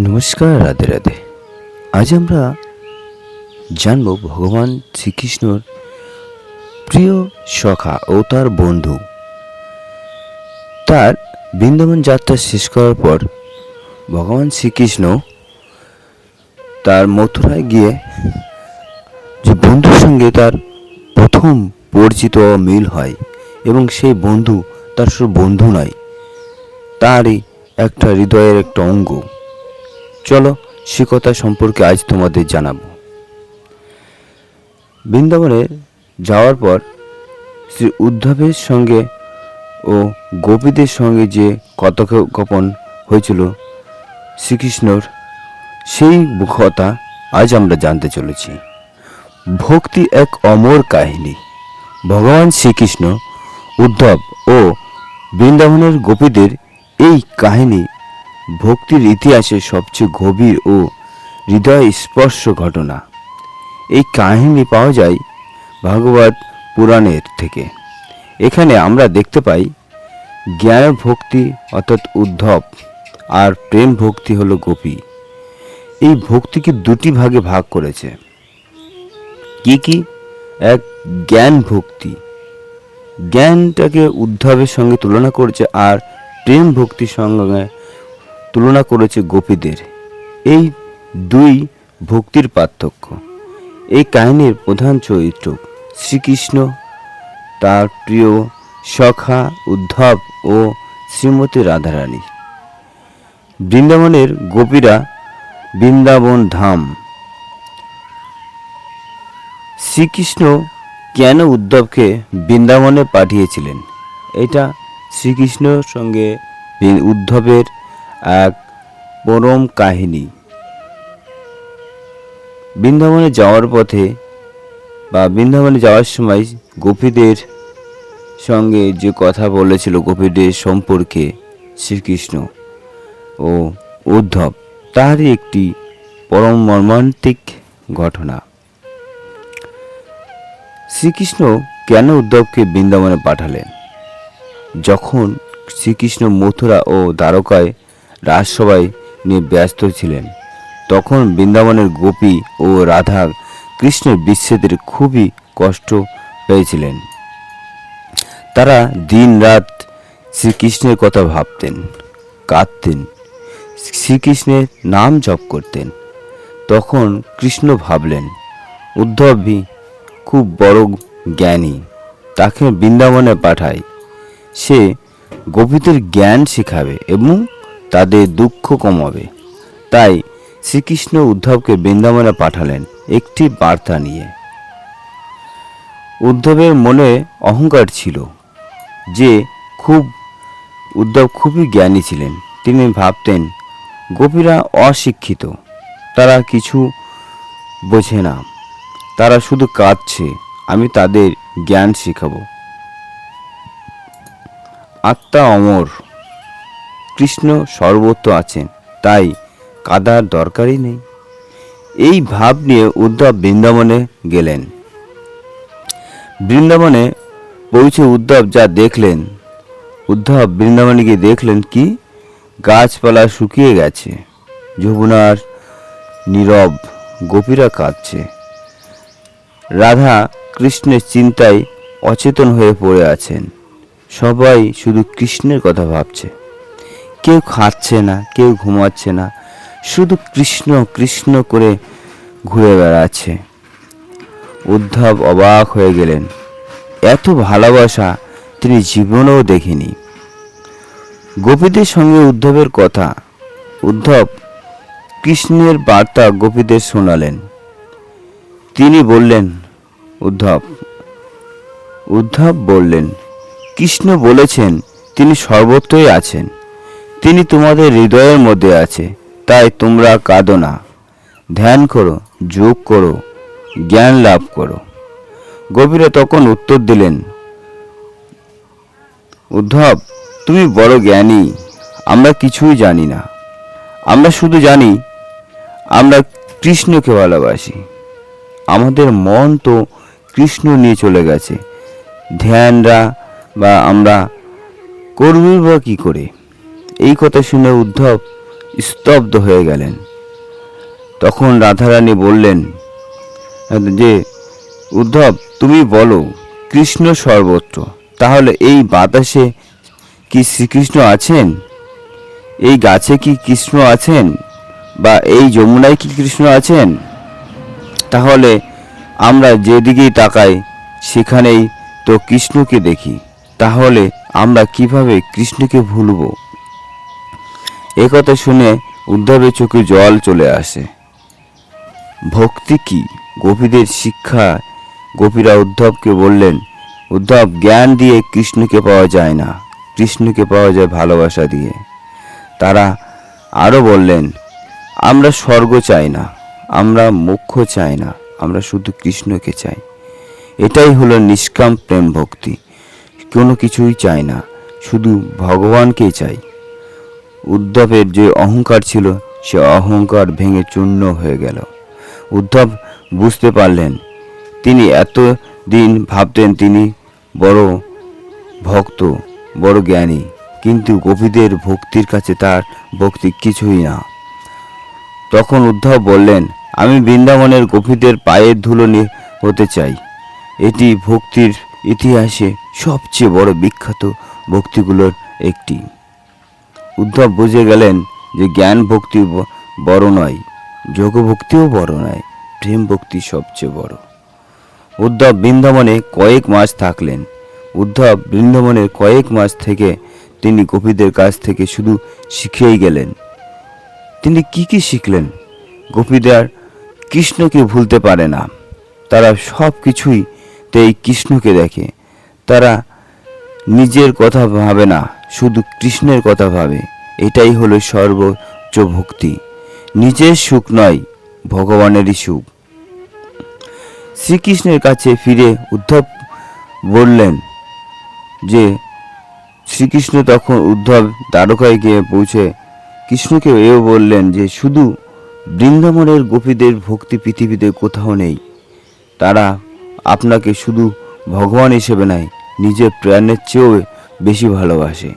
নমস্কার, রাধে রাধে। আজ আমরা জানব ভগবান শ্রীকৃষ্ণর প্রিয় সখা ও তার বন্ধু। তার বৃন্দাবন যাত্রা শেষ করার পর ভগবান শ্রীকৃষ্ণ তার মথুরায় গিয়ে যে বন্ধুর সঙ্গে তার প্রথম পরিচিত মিল হয়, এবং সেই বন্ধু তার শুধু বন্ধু নয়, তারই একটা হৃদয়ের একটা অঙ্গ। চলো সে কথা সম্পর্কে আজ তোমাদের জানাবো। বৃন্দাবনে যাওয়ার পর শ্রী উদ্ধবের সঙ্গে ও গোপীদের সঙ্গে যে কথোপকথন হয়েছিল শ্রীকৃষ্ণর, সেই কথা আজ আমরা জানতে চলেছি। ভক্তি এক অমর কাহিনী। ভগবান শ্রীকৃষ্ণ, উদ্ধব ও বৃন্দাবনের গোপীদের এই কাহিনী ভক্তির ইতিহাসে সবচেয়ে গভীর ও হৃদয় স্পর্শ ঘটনা। এই কাহিনী পাওয়া যায় ভাগবত পুরাণের থেকে। এখানে আমরা দেখতে পাই জ্ঞান ভক্তি অর্থাৎ উদ্ধব আর প্রেম ভক্তি হলো গোপী। এই ভক্তিকে দুটি ভাগে ভাগ করেছে। কি কি? এক, জ্ঞান ভক্তি, জ্ঞানটাকে উদ্ধবের সঙ্গে তুলনা করেছে, আর প্রেম ভক্তির সঙ্গে তুলনা করেছে গোপীদের। এই দুই ভক্তির পার্থক্য। এই কাহিনীর প্রধান চরিত্র শ্রীকৃষ্ণ, তার প্রিয় সখা উদ্ধব ও শ্রীমতী রাধারানী। বৃন্দাবনের গোপীরা বৃন্দাবন ধাম। শ্রীকৃষ্ণ কেন উদ্ধবকে বৃন্দাবনে পাঠিয়েছিলেন? এটা শ্রীকৃষ্ণর সঙ্গে উদ্ধবের এক পরম কাহিনী। বৃন্দাবনে যাওয়ার পথে বা বৃন্দাবনে যাওয়ার সময় গোপীদের সঙ্গে যে কথা বলেছিল, গোপীদের সম্পর্কে শ্রীকৃষ্ণ ও উদ্ধব, তারই একটি পরম মর্মান্তিক ঘটনা। শ্রীকৃষ্ণ কেন উদ্ধবকে বৃন্দাবনে পাঠালেন? যখন শ্রীকৃষ্ণ মথুরা ও দ্বারকায় রাজসভায় নিয়ে ব্যস্ত ছিলেন, তখন বৃন্দাবনের গোপী ও রাধা কৃষ্ণের বিচ্ছেদের খুবই কষ্ট পেয়েছিলেন। তারা দিন রাত শ্রীকৃষ্ণের কথা ভাবতেন, কাঁদতেন, শ্রীকৃষ্ণের নাম জপ করতেন। তখন কৃষ্ণ ভাবলেন, উদ্ধবই খুব বড় জ্ঞানী, তাকে বৃন্দাবনে পাঠায়। সে গোপীদের জ্ঞান শেখাবে এবং তাদের দুঃখ কমাবে। তাই শ্রীকৃষ্ণ উদ্ধবকে বৃন্দাবনে পাঠালেন একটি বার্তা নিয়ে। উদ্ধবের মনে অহংকার ছিল যে উদ্ধব খুবই জ্ঞানী ছিলেন। তিনি ভাবতেন গোপীরা অশিক্ষিত, তারা কিছু বোঝে না, তারা শুধু কাঁদছে, আমি তাদের জ্ঞান শেখাবো। আত্মা অমর, কৃষ্ণ সর্বত্র আছেন, তাই কাদার দরকারই নেই। এই ভাব নিয়ে উদ্ধব বৃন্দাবনে গেলেন। বৃন্দাবনে পৌঁছে উদ্ধব বৃন্দাবনে গিয়ে দেখলেন কি? গাছপালা শুকিয়ে গেছে, যমুনার নীরব, গোপীরা কাঁদছে। রাধা কৃষ্ণের চিন্তায় অচেতন হয়ে পড়ে আছেন। সবাই শুধু কৃষ্ণের কথা ভাবছে। কেউ খাচ্ছে না, কেউ ঘুমাচ্ছে না, শুধু কৃষ্ণ কৃষ্ণ করে ঘুরে বেড়াচ্ছে। উদ্ধব অবাক হয়ে গেলেন। এত ভালোবাসা তিনি জীবনেও দেখেনি। গোপীদের সঙ্গে উদ্ধবের কথা। উদ্ধব কৃষ্ণের বার্তা গোপীদের শোনালেন। তিনি বললেন, উদ্ধব বললেন, কৃষ্ণ বলেছেন তিনি সর্বত্রই আছেন, তিনি তোমাদের হৃদয়ের মধ্যে আছে, তাই তোমরা কাঁদো না, ধ্যান করো, যোগ করো, জ্ঞান লাভ করো। গোপীরা তখন উত্তর দিলেন, উদ্ধব তুমি বড় জ্ঞানী, আমরা কিছুই জানি না। আমরা শুধু জানি আমরা কৃষ্ণকে ভালোবাসি। আমাদের মন তো কৃষ্ণ নিয়ে চলে গেছে, ধ্যানরা বা আমরা করবই বা কী করে? এই কথা শুনে উদ্ধব স্তব্ধ হয়ে গেলেন। তখন রাধারানী বললেন যে, উদ্ধব, তুমি বলো কৃষ্ণ সর্বত্র, তাহলে এই বাতাসে কি শ্রীকৃষ্ণ আছেন? এই গাছে কি কৃষ্ণ আছেন? বা এই যমুনায় কি কৃষ্ণ আছেন? তাহলে আমরা যেদিকেই তাকাই সেখানেই তো কৃষ্ণকে দেখি। তাহলে আমরা কিভাবে কৃষ্ণকে ভুলব? একথা শুনে উদ্ধবের চোখে জল চলে আসে। ভক্তি কি, গোপীদের শিক্ষা। গোপীরা উদ্ধবকে বললেন, উদ্ধব, জ্ঞান দিয়ে কৃষ্ণকে পাওয়া যায় না, কৃষ্ণকে পাওয়া যায় ভালোবাসা দিয়ে। তারা আরও বললেন, আমরা স্বর্গ চাই না, আমরা মোক্ষ চাই না, আমরা শুধু কৃষ্ণকে চাই। এটাই হলো নিষ্কাম প্রেম ভক্তি। কোনো কিছুই চাই না, শুধু ভগবানকেই চাই। উদ্ধবের যে অহংকার ছিল সে অহংকার ভেঙে চূর্ণ হয়ে গেল। উদ্ধব বুঝতে পারলেন, তিনি এত দিন ভাবতেন তিনি বড় ভক্ত, বড় জ্ঞানী, কিন্তু গোপীদের ভক্তির কাছে তার ভক্তি কিছুই না। তখন উদ্ধব বললেন, আমি বৃন্দাবনের গোপীদের পায়ের ধুলো হতে চাই। এটি ভক্তির ইতিহাসে সবচেয়ে বড় বিখ্যাত ভক্তিগুলোর একটি। উদ্ধব বুঝে গেলেন যে জ্ঞান ভক্তি বড় নয়, যোগ ভক্তিও বড় নয়, প্রেম ভক্তি সবচেয়ে বড়। উদ্ধব বৃন্দাবনে কয়েক মাস থাকলেন। উদ্ধব বৃন্দাবনের কয়েক মাস থেকে তিনি গোপীদের কাছ থেকে শুধু শিখেই গেলেন। তিনি কি শিখলেন? গোপীদের কৃষ্ণকে ভুলতে পারে না, তারা সব কিছুই এই কৃষ্ণকে দেখে। তারা নিজের কথা ভাবে না, শুধু কৃষ্ণের কথা ভাবে। এটাই হলো সর্বোচ্চ ভক্তি। নিজের সুখ নয়, ভগবানেরই সুখ। শ্রীকৃষ্ণের কাছে ফিরে উদ্ধব বললেন যে, শ্রীকৃষ্ণ তখন উদ্ধব দ্বারকায় গিয়ে পৌঁছে কৃষ্ণকে এও বললেন যে, শুধু বৃন্দাবনের গোপীদের ভক্তি পৃথিবীতে কোথাও নেই। তারা আপনাকে শুধু ভগবান হিসেবে নয়, নিজের প্রাণের চেয়েও বেশি ভালোবাসে।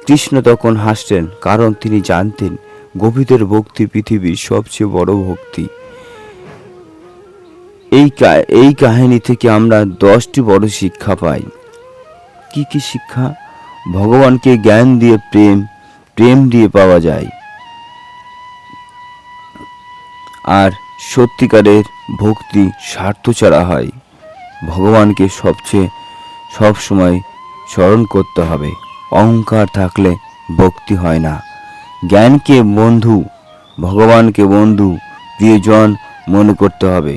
কৃষ্ণ তখন হাসতেন, কারণ তিনি জানতেন গোপীদের ভক্তি পৃথিবীর সবচেয়ে বড় ভক্তি। এই কাহিনী থেকে আমরা 10টি বড় শিক্ষা পাই। কি শিক্ষা? ভগবানকে জ্ঞান দিয়ে প্রেম দিয়ে পাওয়া যায়, আর সত্যিকারের ভক্তি স্বার্থ ছাড়া হয়। ভগবানকে সব সময় স্মরণ করতে হবে। অহংকার থাকলে ভক্তি হয় না। জ্ঞানকে বন্ধু, ভগবানকে বন্ধু, প্রিয়জন মনে করতে হবে।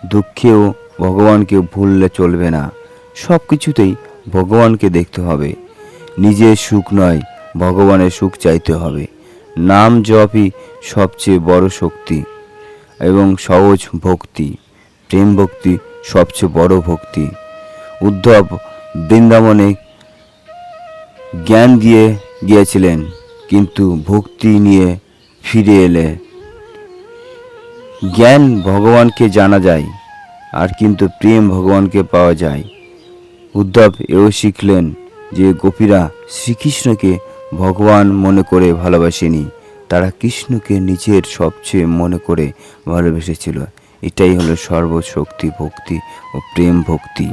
দুঃখেও ভগবানকে ভুললে চলবে না। সব কিছুতেই ভগবানকে দেখতে হবে। নিজের সুখ নয়, ভগবানের সুখ চাইতে হবে। নাম জপই সবচেয়ে বড় শক্তি এবং সহজ ভক্তি। প্রেম ভক্তি সবচেয়ে বড় ভক্তি। উদ্ধব বৃন্দাবনে জ্ঞান দিয়ে গিয়েছিলেন, কিন্তু ভক্তি নিয়ে ফিরে এলে জ্ঞান ভগবানকে জানা যায়, আর কিন্তু প্রেম ভগবানকে পাওয়া যায়। উদ্ধব এও শিখলেন যে গোপীরা শ্রীকৃষ্ণকে ভগবান মনে করে ভালোবাসেনি, তারা কৃষ্ণকে নিজের সবচেয়ে মনে করে ভালোবেসেছিল। এটাই হলো সর্বশক্তি ভক্তি ও প্রেম ভক্তি।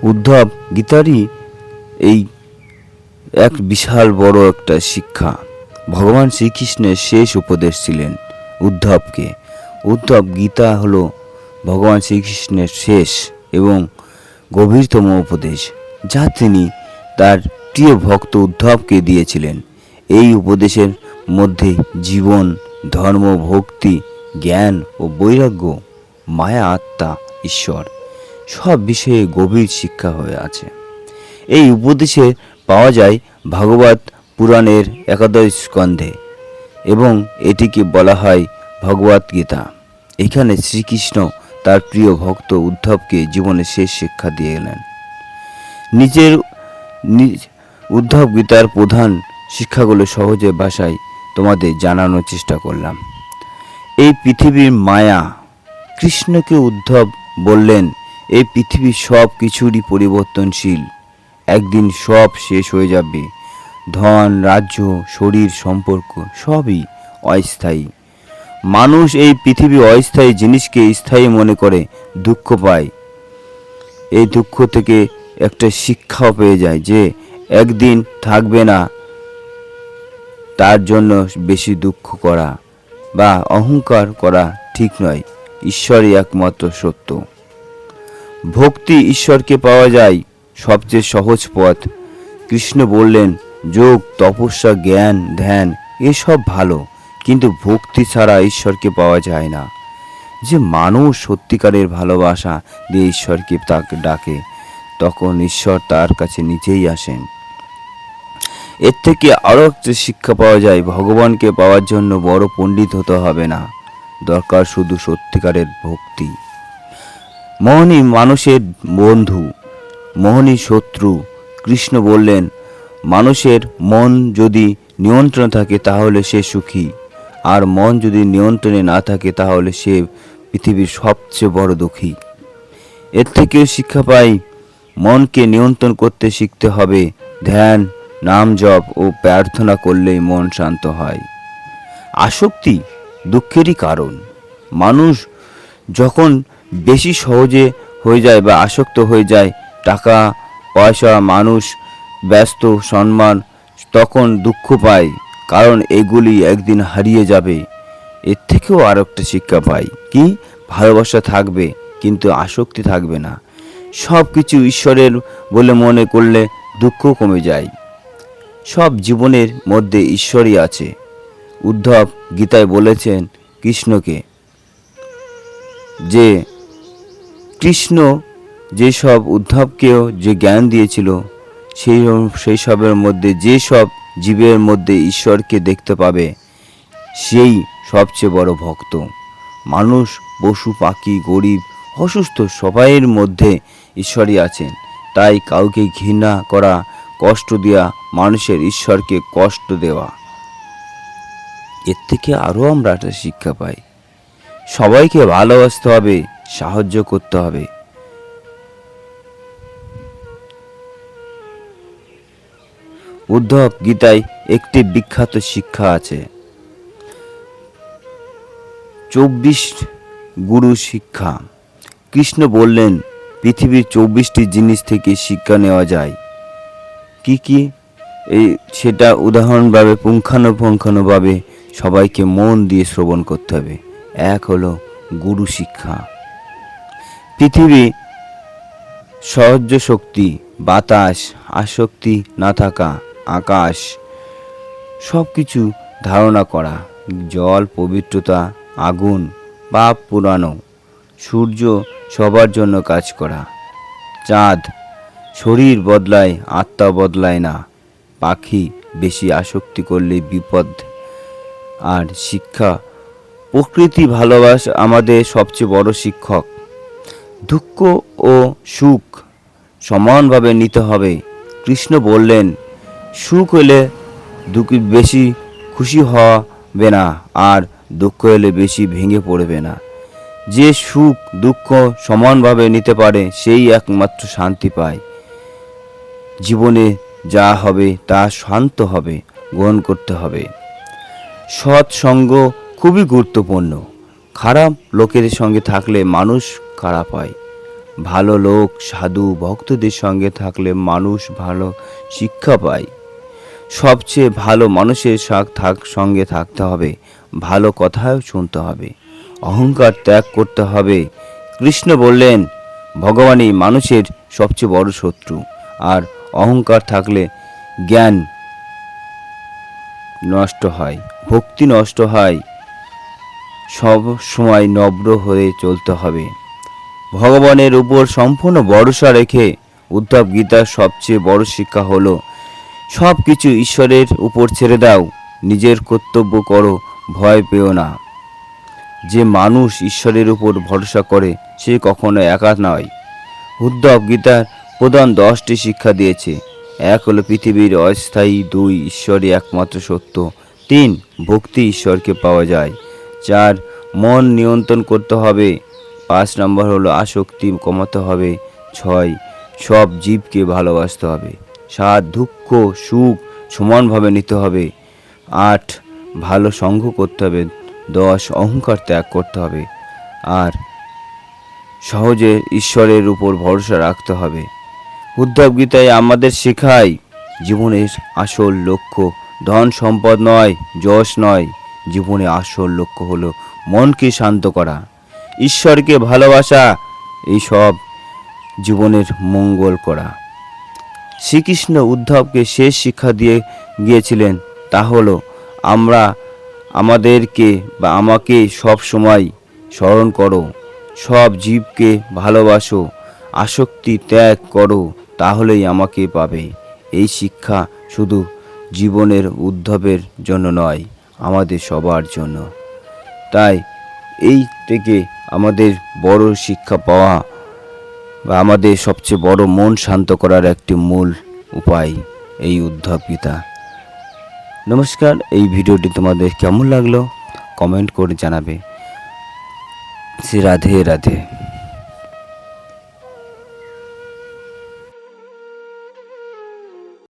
উদ্ধব গীতারই এই এক বিশাল বড় একটা শিক্ষা। ভগবান শ্রীকৃষ্ণের শেষ উপদেশ ছিলেন উদ্ধবকে। উদ্ধব গীতা হলো ভগবান শ্রীকৃষ্ণের শেষ এবং গভীরতম উপদেশ, যা তিনি তার প্রিয় ভক্ত উদ্ধবকে দিয়েছিলেন। এই উপদেশের মধ্যে জীবন, ধর্ম, ভক্তি, জ্ঞান ও বৈরাগ্য, মায়া, আত্মা, ঈশ্বর সব বিষয়ে গভীর শিক্ষা হয়ে আছে। এই উপদেশে পাওয়া যায় ভাগবত পুরাণের 11 স্কন্ধে এবং এটিকে বলা হয় ভগবত গীতা। এখানে শ্রীকৃষ্ণ তার প্রিয় ভক্ত উদ্ধবকে জীবনের শেষ শিক্ষা দিয়ে গেলেন। উদ্ধব গীতার প্রধান শিক্ষাগুলো সহজে ভাষায় তোমাদের জানানোর চেষ্টা করলাম। এই পৃথিবীর মায়া। কৃষ্ণকে উদ্ধব বললেন, এই পৃথিবীর সব কিছুরই পরিবর্তনশীল, একদিন সব শেষ হয়ে যাবে। ধন, রাজ্য, শরীর, সম্পর্ক সবই অস্থায়ী। মানুষ এই পৃথিবী অস্থায়ী জিনিসকে স্থায়ী মনে করে দুঃখ পায়। এই দুঃখ থেকে একটা শিক্ষাও পেয়ে যায় যে একদিন থাকবে না, তার জন্য বেশি দুঃখ করা বা অহংকার করা ঠিক নয়। ঈশ্বরই একমাত্র সত্য। ভক্তি ঈশ্বরকে পাওয়া যায় সবচেয়ে সহজ পথ। কৃষ্ণ বললেন, যোগ, তপস্যা, জ্ঞান, ধ্যান এসব ভালো, কিন্তু ভক্তি ছাড়া ঈশ্বরকে পাওয়া যায় না। যে মানুষ সত্যিকারের ভালোবাসা দিয়ে ঈশ্বরকে তাকে ডাকে, তখন ঈশ্বর তার কাছে নিজেই আসেন। এর থেকে আরও একটা শিক্ষা পাওয়া যায়, ভগবানকে পাওয়ার জন্য বড় পণ্ডিত হতে হবে না, দরকার শুধু সত্যিকারের ভক্তি। মোহনই মানুষের বন্ধু, মোহনই শত্রু। কৃষ্ণ বললেন, মানুষের মন যদি নিয়ন্ত্রণ থাকে তাহলে সে সুখী, আর মন যদি নিয়ন্ত্রণে না থাকে তাহলে সে পৃথিবীর সবচেয়ে বড় দুঃখী। এর থেকেও শিক্ষা পাই, মনকে নিয়ন্ত্রণ করতে শিখতে হবে। ধ্যান, নাম জপ ও প্রার্থনা করলেই মন শান্ত হয়। আসক্তি দুঃখেরই কারণ। মানুষ যখন বেশি সহজে হয়ে যায় বা আসক্ত হয়ে যায়, টাকা পয়সা, মানুষ, ব্যস্ত, সম্মান, তখন দুঃখ পায়, কারণ এগুলি একদিন হারিয়ে যাবে। এর থেকেও আর একটা শিক্ষা পাই কি, ভালোবাসা থাকবে কিন্তু আসক্তি থাকবে না। সব কিছু ঈশ্বরের বলে মনে করলে দুঃখ কমে যায়। সব জীবনের মধ্যে ঈশ্বরই আছে। উদ্ধব গীতায় বলেছেন কৃষ্ণকে যে কৃষ্ণ যেসব উদ্ধবকেও যে জ্ঞান দিয়েছিল, সেই সবের মধ্যে যেসব জীবের মধ্যে ঈশ্বরকে দেখতে পাবে সেই সবচেয়ে বড় ভক্ত। মানুষ, পশু, পাখি, গরিব, অসুস্থ সবাইয়ের মধ্যে ঈশ্বরই আছেন। তাই কাউকে ঘৃণা করা, কষ্ট দেওয়া মানুষের ঈশ্বরকে কষ্ট দেওয়া। এর থেকে আরও আমরা একটা শিক্ষা পাই, সবাইকে ভালোবাসতে হবে, সাহায্য করতে হবে। উদ্ধব গীতায় একটি বিখ্যাত শিক্ষা আছে, 24 গুরু শিক্ষা। কৃষ্ণ বললেন, পৃথিবীর 24টি জিনিস থেকে শিক্ষা নেওয়া যায়। কি কি সেটা উদাহরণভাবে পুঙ্খানুপুঙ্খানুভাবে সবাইকে মন দিয়ে শ্রবণ করতে হবে। এক হলো গুরু শিক্ষা। পৃথিবী, সহ্য শক্তি, বাতাস, আসক্তি না থাকা, আকাশ, সব কিছু ধারণা করা, জল, পবিত্রতা, আগুন, পাপ পুরানো, সূর্য সবার জন্য কাজ করা, চাঁদ, শরীর বদলায় আত্মা বদলায় না, পাখি, বেশি আসক্তি করলে বিপদ। আর শিক্ষা, প্রকৃতি ভালোবাসা আমাদের সবচেয়ে বড় শিক্ষক। দুঃখ ও সুখ সমানভাবে নিতে হবে। কৃষ্ণ বললেন, সুখ হলে বেশি খুশি হবে না, আর দুঃখ হলে বেশি ভেঙে পড়বে না। যে সুখ দুঃখ সমানভাবে নিতে পারে সেই একমাত্র শান্তি পায়। জীবনে যা হবে তা শান্ত হবে গ্রহণ করতে হবে। সৎসঙ্গ খুবই গুরুত্বপূর্ণ। খারাপ লোকের সঙ্গে থাকলে মানুষ খারাপ হয়, ভালো লোক, সাধু, ভক্তদের সঙ্গে থাকলে মানুষ ভালো শিক্ষা পায়। সবচেয়ে ভালো মানুষের সঙ্গে থাকতে হবে, ভালো কথাও শুনতে হবে, অহংকার ত্যাগ করতে হবে। কৃষ্ণ বললেন, ভগবানই মানুষের সবচেয়ে বড় শত্রু, আর অহংকার থাকলে জ্ঞান নষ্ট হয়, ভক্তি নষ্ট হয়। সব সময় নম্র হয়ে চলতে হবে। ভগবানের উপর সম্পূর্ণ ভরসা রেখে উদ্ধব গীতার সবচেয়ে বড় শিক্ষা হলো, সব কিছু ঈশ্বরের উপর ছেড়ে দাও, নিজের কর্তব্য করো, ভয় পেও না। যে মানুষ ঈশ্বরের উপর ভরসা করে সে কখনো একা নয়। উদ্ধব গীতার প্রধান 10টি শিক্ষা দিয়েছে। এক হলো পৃথিবীর অস্থায়ী, 2 ঈশ্বরই একমাত্র সত্য, 3 ভক্তি ঈশ্বরকে পাওয়া যায়, 4 মন নিয়ন্ত্রণ করতে হবে, 5 নম্বর হলো আসক্তি কমাতে হবে, 6 সব জীবকে ভালোবাসতে হবে, 7 দুঃখ সুখ সমানভাবে নিতে হবে, 8 ভালো সঙ্গ করতে হবে, 10 অহংকার ত্যাগ করতে হবে, আর সহজে ঈশ্বরের উপর ভরসা রাখতে হবে। উদ্ধব গীতায় আমাদের শেখায় জীবনের আসল লক্ষ্য ধন সম্পদ নয়, যশ নয়। জীবনে আসল লক্ষ্য হলো মনকে শান্ত করা, ঈশ্বরকে ভালোবাসা, এই সব জীবনের মঙ্গল করা। শ্রীকৃষ্ণ উদ্ধবকে শেষ শিক্ষা দিয়ে গিয়েছিলেন, তা হলো আমাদেরকে বা আমাকে সব সময় স্মরণ করো, সব জীবকে ভালোবাসো, আসক্তি ত্যাগ করো, তাহলেই আমাকে পাবে। এই শিক্ষা শুধু জীবনের উদ্ধবের জন্য নয়, আমাদের সবার জন্য। তাই এই থেকে আমাদের বড় শিক্ষা পাওয়া বা আমাদের সবচেয়ে বড় মন শান্ত করার একটি মূল উপায় এই উদ্ধব গীতা। নমস্কার, এই ভিডিওটি তোমাদের কেমন লাগলো কমেন্ট করে জানাবে। শ্রী রাধে রাধে।